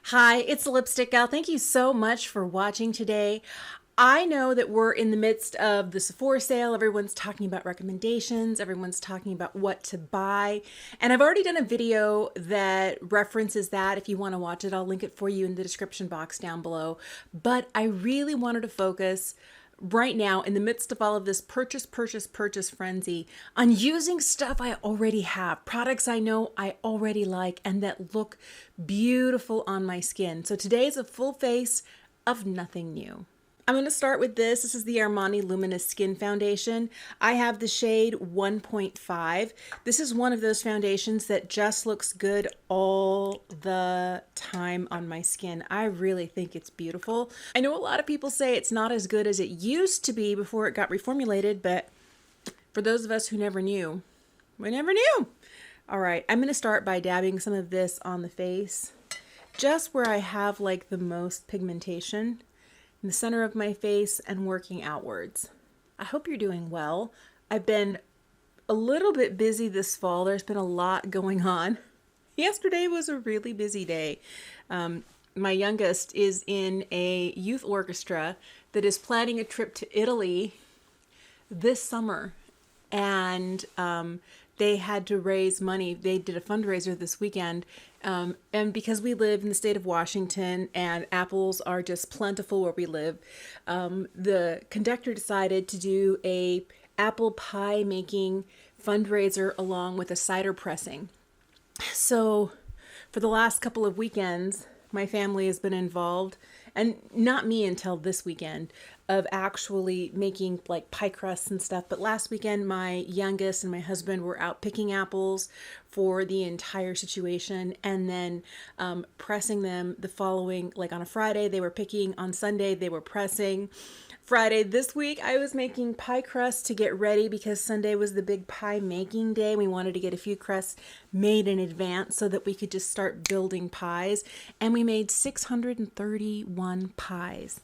Hi, it's the Lipstick Gal. Thank you so much for watching today. I know that we're in the midst of the Sephora sale. Everyone's talking about recommendations. Everyone's talking about what to buy. And I've already done a video that references that. If you want to watch it, I'll link it for you in the description box down below. But I really wanted to focus right now in the midst of all of this purchase frenzy on using stuff I already have, products I know I already like and that look beautiful on my skin. So today's a full face of nothing new. I'm going to start with this. This is the Armani Luminous Skin Foundation. I have the shade 1.5. This is one of those foundations that just looks good all the time on my skin. I really think it's beautiful. I know a lot of people say it's not as good as it used to be before it got reformulated, but for those of us who never knew, we never knew. All right, I'm going to start by dabbing some of this on the face, just where I have like the most pigmentation. In the center of my face and working outwards. I hope you're doing well. I've been a little bit busy this fall. There's been a lot going on. Yesterday was a really busy day. My youngest is in a youth orchestra that is planning a trip to Italy this summer. And they had to raise money. They did a fundraiser this weekend. And because we live in the state of Washington and apples are just plentiful where we live, the conductor decided to do a apple pie making fundraiser along with a cider pressing. So for the last couple of weekends, my family has been involved, and not me until this weekend, of actually making like pie crusts and stuff. But last weekend, my youngest and my husband were out picking apples for the entire situation, and then pressing them the following, like on a Friday, they were picking, on Sunday, they were pressing. Friday this week, I was making pie crusts to get ready because Sunday was the big pie making day. We wanted to get a few crusts made in advance so that we could just start building pies. And we made 631 pies.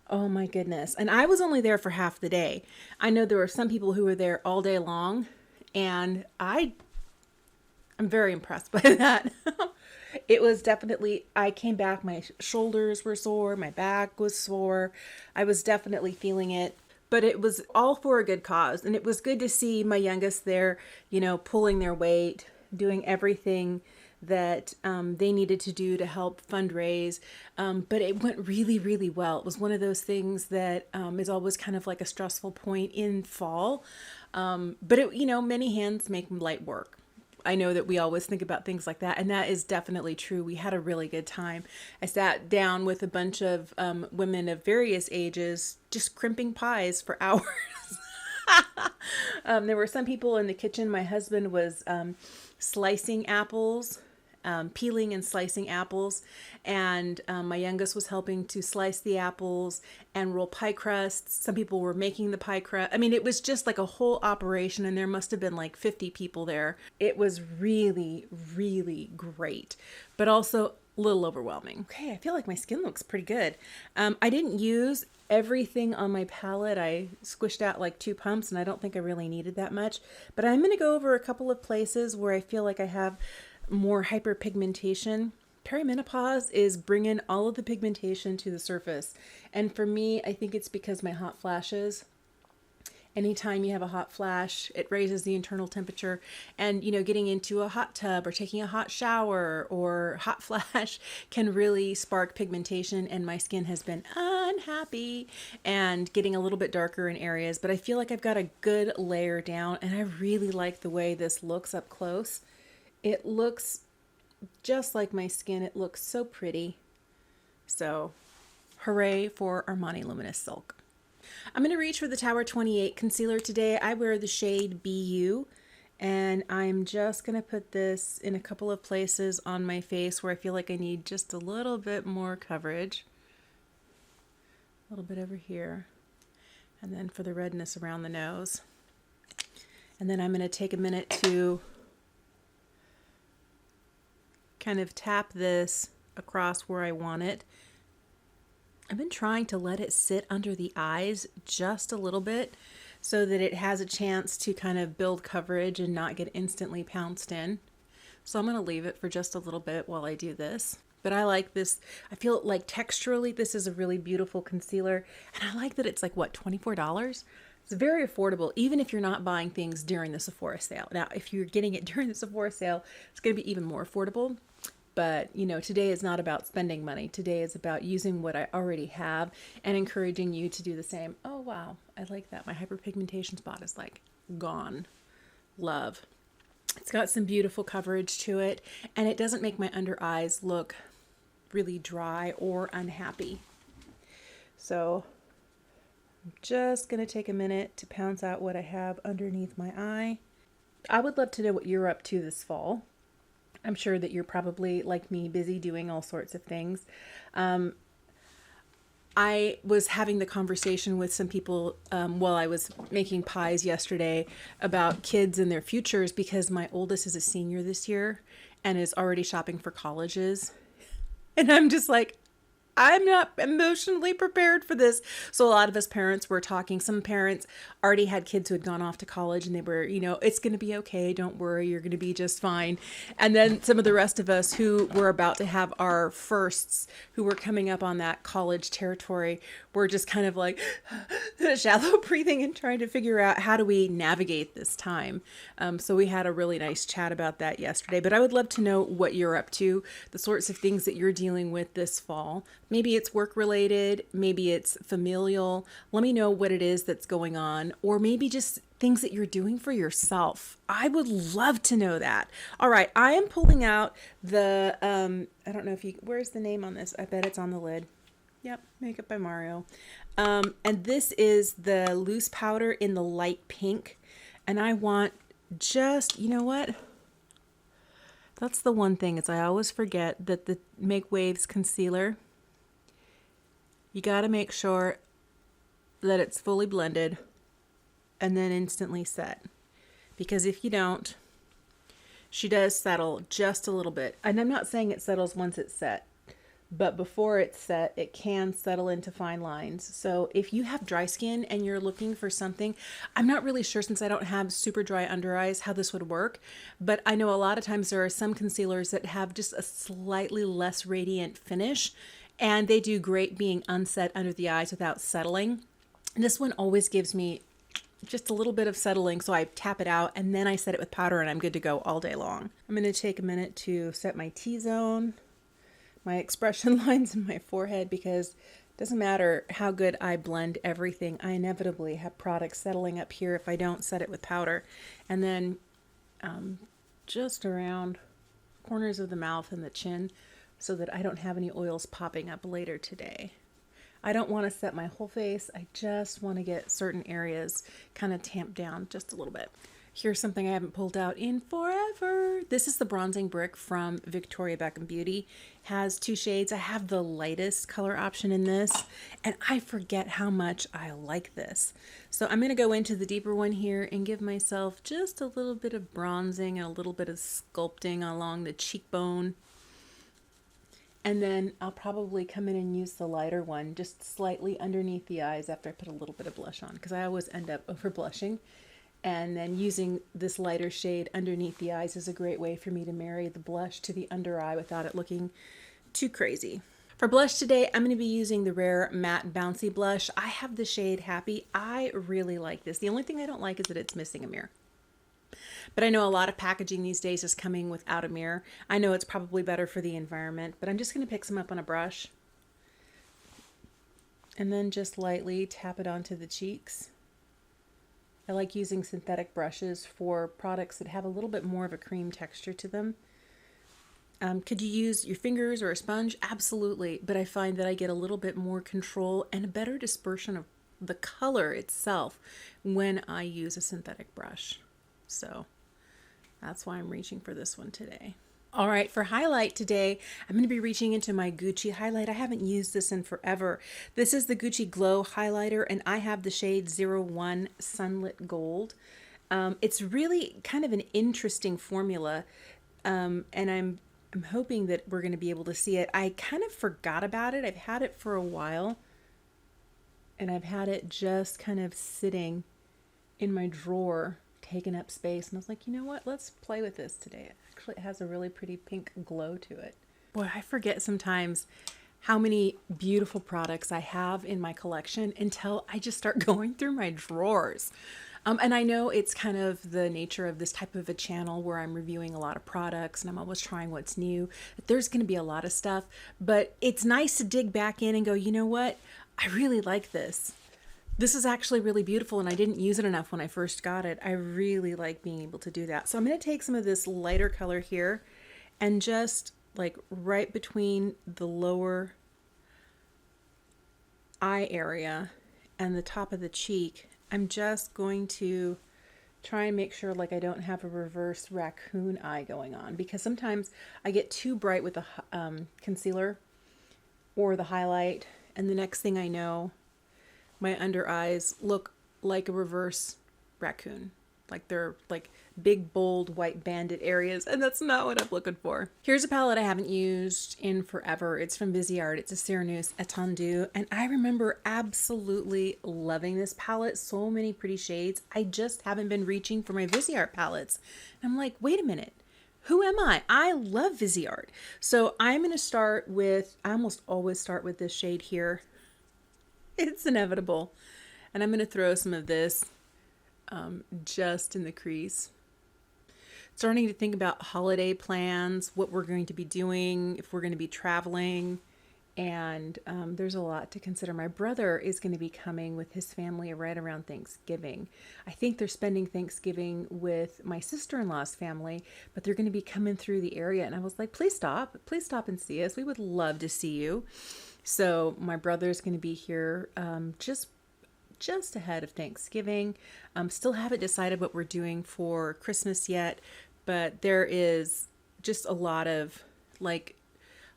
Oh my goodness. And I was only there for half the day. I know there were some people who were there all day long, and I'm very impressed by that. It was definitely, I came back, my shoulders were sore, my back was sore. I was definitely feeling it, but it was all for a good cause. And it was good to see my youngest there, pulling their weight, doing everything that they needed to do to help fundraise. But it went really, really well. It was one of those things that is always kind of like a stressful point in fall. But many hands make light work. I know that we always think about things like that, and that is definitely true. We had a really good time. I sat down with a bunch of women of various ages, just crimping pies for hours. There were some people in the kitchen. My husband was slicing apples, peeling and slicing apples, and my youngest was helping to slice the apples and roll pie crusts. Some people were making the pie crust. I mean, it was just like a whole operation, and there must have been like 50 people there. It was really, really great, but also a little overwhelming. Okay, I feel like my skin looks pretty good. I didn't use everything on my palette. I squished out like 2 pumps, and I don't think I really needed that much, but I'm going to go over a couple of places where I feel like I have more hyperpigmentation. Perimenopause is bringing all of the pigmentation to the surface. And for me, I think it's because my hot flashes. Anytime you have a hot flash, it raises the internal temperature, and getting into a hot tub or taking a hot shower or hot flash can really spark pigmentation, and my skin has been unhappy and getting a little bit darker in areas, but I feel like I've got a good layer down, and I really like the way this looks up close. It looks just like my skin. It looks so pretty. So hooray for Armani Luminous Silk. I'm going to reach for the Tower 28 concealer today. I wear the shade BU, and I'm just going to put this in a couple of places on my face where I feel like I need just a little bit more coverage. A little bit over here, and then for the redness around the nose. And then I'm going to take a minute to kind of tap this across where I want it. I've been trying to let it sit under the eyes just a little bit so that it has a chance to kind of build coverage and not get instantly pounced in. So I'm going to leave it for just a little bit while I do this. But I like this. I feel like texturally, this is a really beautiful concealer. And I like that it's like, what, $24? It's very affordable, even if you're not buying things during the Sephora sale. Now, if you're getting it during the Sephora sale, it's going to be even more affordable. But, you know, today is not about spending money. Today is about using what I already have and encouraging you to do the same. Oh, wow. I like that. My hyperpigmentation spot is like gone. Love. It's got some beautiful coverage to it, and it doesn't make my under eyes look really dry or unhappy. So I'm just going to take a minute to pounce out what I have underneath my eye. I would love to know what you're up to this fall. I'm sure that you're probably, like me, busy doing all sorts of things. I was having the conversation with some people while I was making pies yesterday about kids and their futures, because my oldest is a senior this year and is already shopping for colleges. And I'm just like, I'm not emotionally prepared for this. So a lot of us parents were talking. Some parents already had kids who had gone off to college and they were, you know, it's going to be okay. Don't worry. You're going to be just fine. And then some of the rest of us who were about to have our firsts, who were coming up on that college territory, were just kind of like shallow breathing and trying to figure out how do we navigate this time. So we had a really nice chat about that yesterday. But I would love to know what you're up to, the sorts of things that you're dealing with this fall. Maybe it's work related, maybe it's familial. Let me know what it is that's going on, or maybe just things that you're doing for yourself. I would love to know that. All right, I am pulling out the, I don't know if you, where's the name on this? I bet it's on the lid. Yep, Makeup by Mario. And this is the loose powder in the light pink. And I want just, you know what? That's the one thing is I always forget that the Make Waves concealer, you got to make sure that it's fully blended and then instantly set. Because if you don't, she does settle just a little bit. And I'm not saying it settles once it's set, but before it's set, it can settle into fine lines. So if you have dry skin and you're looking for something, I'm not really sure, since I don't have super dry under eyes, how this would work. But I know a lot of times there are some concealers that have just a slightly less radiant finish, and they do great being unset under the eyes without settling. This one always gives me just a little bit of settling, so I tap it out and then I set it with powder and I'm good to go all day long. I'm going to take a minute to set my T-zone, my expression lines in my forehead, because it doesn't matter how good I blend everything, I inevitably have product settling up here if I don't set it with powder. And then just around corners of the mouth and the chin, so that I don't have any oils popping up later today. I don't want to set my whole face. I just want to get certain areas kind of tamped down just a little bit. Here's something I haven't pulled out in forever. This is the bronzing brick from Victoria Beckham Beauty. Has two shades. I have the lightest color option in this, and I forget how much I like this. So I'm going to go into the deeper one here and give myself just a little bit of bronzing and a little bit of sculpting along the cheekbone. And then I'll probably come in and use the lighter one just slightly underneath the eyes after I put a little bit of blush on, because I always end up over blushing. And then using this lighter shade underneath the eyes is a great way for me to marry the blush to the under eye without it looking too crazy. For blush today, I'm going to be using the Rare Matte Bouncy Blush. I have the shade Happy. I really like this. The only thing I don't like is that it's missing a mirror. But I know a lot of packaging these days is coming without a mirror. I know it's probably better for the environment, but I'm just going to pick some up on a brush and then just lightly tap it onto the cheeks. I like using synthetic brushes for products that have a little bit more of a cream texture to them. Could you use your fingers or a sponge? Absolutely, but I find that I get a little bit more control and a better dispersion of the color itself when I use a synthetic brush. So that's why I'm reaching for this one today. All right, for highlight today, I'm going to be reaching into my Gucci highlight. I haven't used this in forever. This is the Gucci Glow highlighter, and I have the shade 01 Sunlit Gold. It's really kind of an interesting formula, and I'm hoping that we're going to be able to see it. I kind of forgot about it. I've had it for a while, and I've had it just kind of sitting in my drawer, taking up space, and I was like, you know what, let's play with this today. Actually, it has a really pretty pink glow to it. Boy, I forget sometimes how many beautiful products I have in my collection until I just start going through my drawers. And I know it's kind of the nature of this type of a channel where I'm reviewing a lot of products and I'm always trying what's new. There's going to be a lot of stuff, but it's nice to dig back in and go, you know what? I really like this. This is actually really beautiful, and I didn't use it enough when I first got it. I really like being able to do that. So I'm going to take some of this lighter color here and just like right between the lower eye area and the top of the cheek, I'm just going to try and make sure like I don't have a reverse raccoon eye going on, because sometimes I get too bright with the concealer or the highlight, and the next thing I know, my under eyes look like a reverse raccoon. Like they're like big, bold, white banded areas, and that's not what I'm looking for. Here's a palette I haven't used in forever. It's from Viseart. It's a Cernus Étendue, and I remember absolutely loving this palette. So many pretty shades. I just haven't been reaching for my Viseart palettes. And I'm like, wait a minute. Who am I? I love Viseart. So I'm going to start with, I almost always start with this shade here. It's inevitable. And I'm going to throw some of this just in the crease. Starting to think about holiday plans, what we're going to be doing, if we're going to be traveling. And there's a lot to consider. My brother is going to be coming with his family right around Thanksgiving. I think they're spending Thanksgiving with my sister-in-law's family, but they're going to be coming through the area. And I was like, please stop and see us. We would love to see you. So my brother's going to be here just ahead of Thanksgiving. Still haven't decided what we're doing for Christmas yet, but there is just a lot of like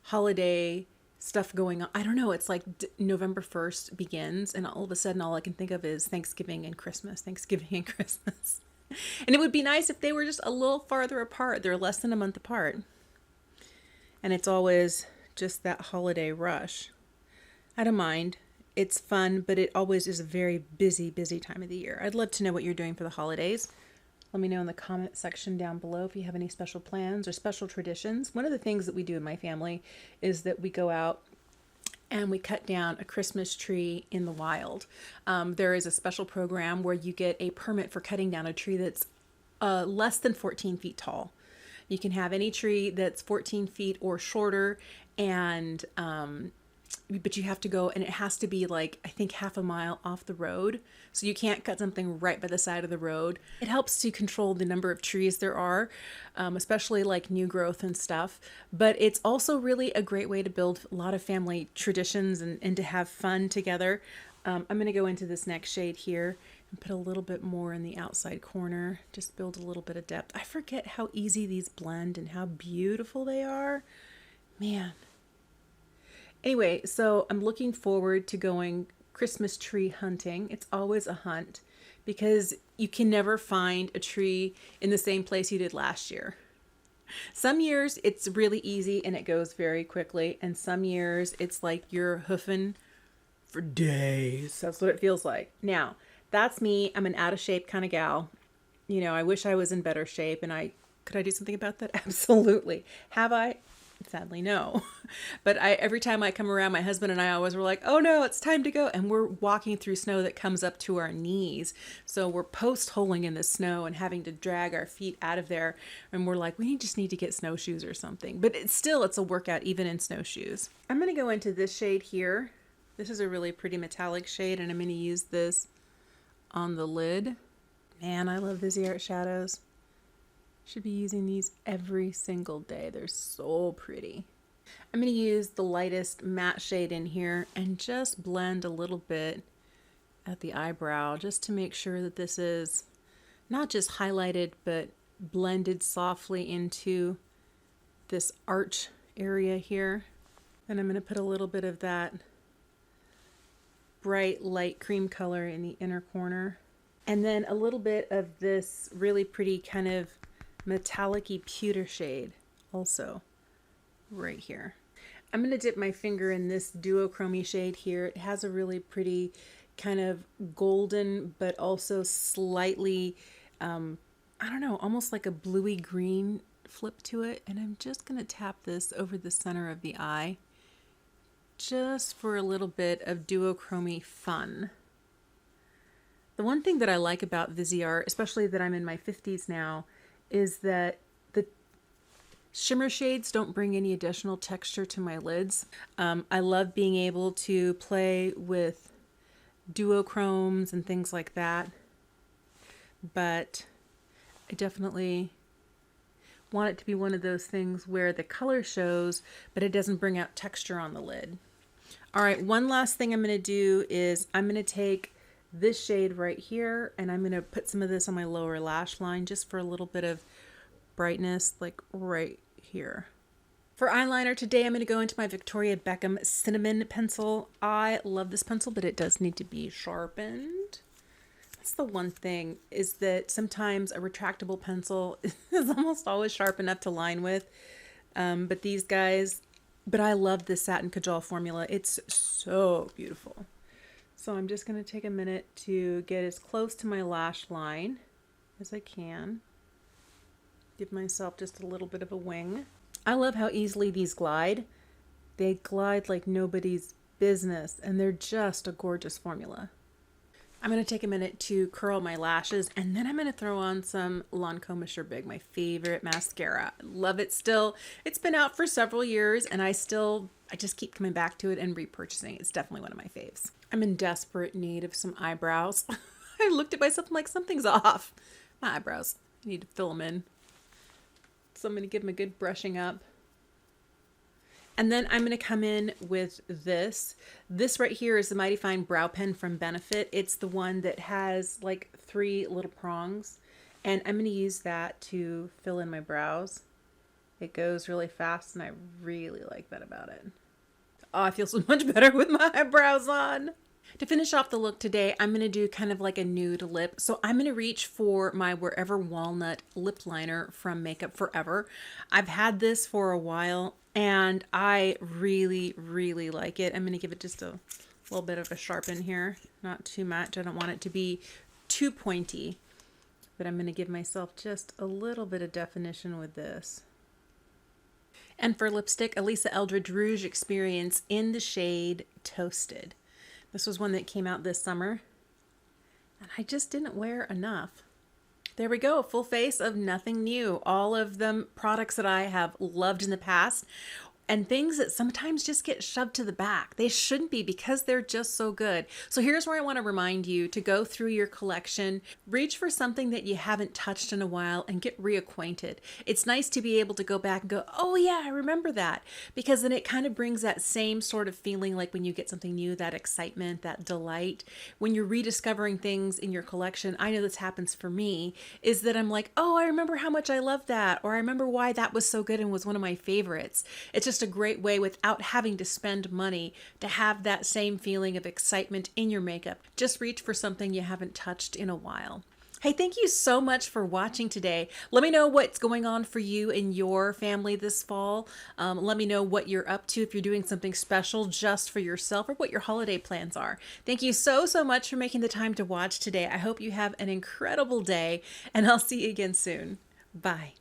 holiday stuff going on. I don't know. It's like November 1st begins, and all of a sudden all I can think of is Thanksgiving and Christmas, Thanksgiving and Christmas. And it would be nice if they were just a little farther apart. They're less than a month apart. And it's always just that holiday rush. I don't mind. It's fun, but it always is a very busy, busy time of the year. I'd love to know what you're doing for the holidays. Let me know in the comment section down below if you have any special plans or special traditions. One of the things that we do in my family is that we go out and we cut down a Christmas tree in the wild. There is a special program where you get a permit for cutting down a tree that's less than 14 feet tall. You can have any tree that's 14 feet or shorter, and but you have to go, and it has to be like, I think half a mile off the road. So you can't cut something right by the side of the road. It helps to control the number of trees there are, especially like new growth and stuff. But it's also really a great way to build a lot of family traditions and to have fun together. I'm going to go into this next shade here and put a little bit more in the outside corner. Just build a little bit of depth. I forget how easy these blend and how beautiful they are. Man. Anyway, so I'm looking forward to going Christmas tree hunting. It's always a hunt because you can never find a tree in the same place you did last year. Some years it's really easy and it goes very quickly, and some years it's like you're hoofing for days. That's what it feels like. Now, that's me. I'm an out of shape kind of gal. You know, I wish I was in better shape, and could I do something about that? Absolutely. Have I? Sadly, no. But every time I come around, my husband and I always were like, oh no, it's time to go. And we're walking through snow that comes up to our knees. So we're post-holing in the snow and having to drag our feet out of there. And we're like, just need to get snowshoes or something. But it's a workout even in snowshoes. I'm going to go into this shade here. This is a really pretty metallic shade, and I'm going to use this on the lid. Man, I love Viseart shadows. Should be using these every single day. They're so pretty. I'm going to use the lightest matte shade in here and just blend a little bit at the eyebrow just to make sure that this is not just highlighted but blended softly into this arch area here. And I'm going to put a little bit of that bright light cream color in the inner corner. And then a little bit of this really pretty kind of metallic-y pewter shade also right here. I'm going to dip my finger in this duochrome shade here. It has a really pretty kind of golden but also slightly I don't know, almost like a bluey green flip to it, and I'm just going to tap this over the center of the eye just for a little bit of duochrome fun. The one thing that I like about Viseart, especially that I'm in my 50s now, is that the shimmer shades don't bring any additional texture to my lids. I love being able to play with duochromes and things like that, but I definitely want it to be one of those things where the color shows, but it doesn't bring out texture on the lid. All right, one last thing I'm going to do is I'm going to take this shade right here, and I'm going to put some of this on my lower lash line just for a little bit of brightness, like right here. For eyeliner today, I'm going to go into my Victoria Beckham Cinnamon pencil. I love this pencil, but it does need to be sharpened. That's the one thing, is that sometimes a retractable pencil is almost always sharp enough to line with. But I love this Satin Kajal formula. It's so beautiful. So I'm just going to take a minute to get as close to my lash line as I can. Give myself just a little bit of a wing. I love how easily these glide. They glide like nobody's business, and they're just a gorgeous formula. I'm going to take a minute to curl my lashes, and then I'm going to throw on some Lancome Assure Big, my favorite mascara. I love it still. It's been out for several years, and I just keep coming back to it and repurchasing. It's definitely one of my faves. I'm in desperate need of some eyebrows. I looked at myself, I'm like, something's off. My eyebrows, I need to fill them in. So I'm going to give them a good brushing up. And then I'm going to come in with this. This right here is the Mighty Fine Brow Pen from Benefit. It's the one that has like 3 little prongs. And I'm going to use that to fill in my brows. It goes really fast, and I really like that about it. Oh, I feel so much better with my eyebrows on. To finish off the look today, I'm going to do kind of like a nude lip. So I'm going to reach for my Wherever Walnut lip liner from Makeup Forever. I've had this for a while, and I really, really like it. I'm going to give it just a little bit of a sharpen here. Not too much. I don't want it to be too pointy, but I'm going to give myself just a little bit of definition with this. And for lipstick, Elisa Eldridge Rouge Experience in the shade Toasted. This was one that came out this summer, and I just didn't wear enough. There we go, full face of nothing new. All of them products that I have loved in the past, and things that sometimes just get shoved to the back. They shouldn't be, because they're just so good. So here's where I want to remind you to go through your collection, reach for something that you haven't touched in a while, and get reacquainted. It's nice to be able to go back and go, oh yeah, I remember that, because then it kind of brings that same sort of feeling like when you get something new, that excitement, that delight. When you're rediscovering things in your collection, I know this happens for me, is that I'm like, oh, I remember how much I love that, or I remember why that was so good and was one of my favorites. It's just a great way, without having to spend money, to have that same feeling of excitement in your makeup. Just reach for something you haven't touched in a while. Hey, thank you so much for watching today. Let me know what's going on for you and your family this fall. Let me know what you're up to, if you're doing something special just for yourself, or what your holiday plans are. Thank you so much for making the time to watch today. I hope you have an incredible day, and I'll see you again soon. Bye.